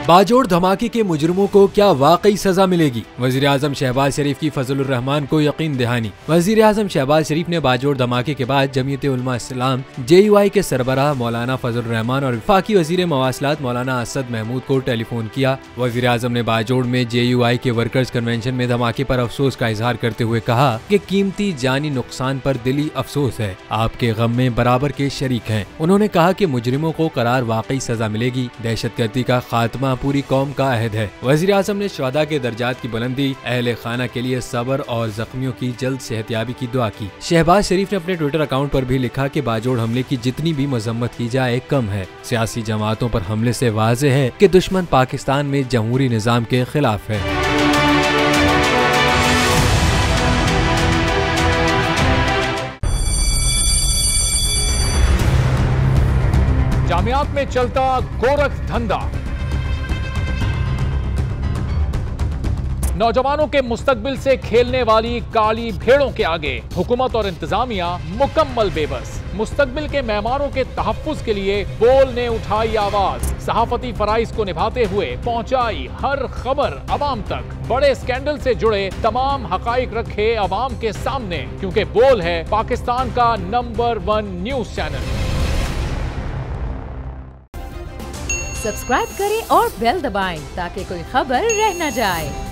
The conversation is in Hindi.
बाजोड़ धमाके के मुजरिमों को क्या वाकई सजा मिलेगी? वजीर आजम शहबाज शरीफ की फजलुर रहमान को यकीन दहानी। वजीर आजम शहबाज शरीफ ने बाजोड़ धमाके के बाद जमीयत उलमा इस्लाम JUI के सरबराह मौलाना फजलुर रहमान और वफाकी वजीर मवासलात मौलाना असद महमूद को टेलीफोन किया। वजीर आजम ने बाजोड़ में JUI के वर्कर्स कन्वेंशन में धमाके पर अफसोस का इजहार करते हुए कहा कि कीमती जानी नुकसान पर दिली अफसोस है, आपके गम में बराबर के शरीक हैं। उन्होंने कहा कि मुजरिमों को करार वाकई सजा मिलेगी। दहशतगर्दी का खात्मा पूरी कौम का अहद है। वजीर आजम ने शुहदा के दर्जात की बुलंदी, अहले खाना के लिए सब्र और जख्मियों की जल्द सेहतयाबी की दुआ की। शहबाज शरीफ ने अपने ट्विटर अकाउंट पर भी लिखा कि बाजोड़ हमले की जितनी भी मजम्मत की जाए कम है। सियासी जमातों पर हमले से वाज़ेह है कि दुश्मन पाकिस्तान में जमहूरी निज़ाम के खिलाफ है। जामियात में चलता गोरख धंधा, नौजवानों के मुस्तकबिल से खेलने वाली काली भेड़ों के आगे हुकूमत और इंतजामिया मुकम्मल बेबस। मुस्तकबिल के मेहमानों के तहफ्फुज के लिए बोल ने उठाई आवाज, सहाफती फराइज को निभाते हुए पहुंचाई हर खबर अवाम तक। बड़े स्कैंडल से जुड़े तमाम हकाइक रखे अवाम के सामने, क्योंकि बोल है पाकिस्तान का नंबर 1 न्यूज चैनल। सब्सक्राइब करें और बेल दबाएं ताकि कोई खबर रह न जाए।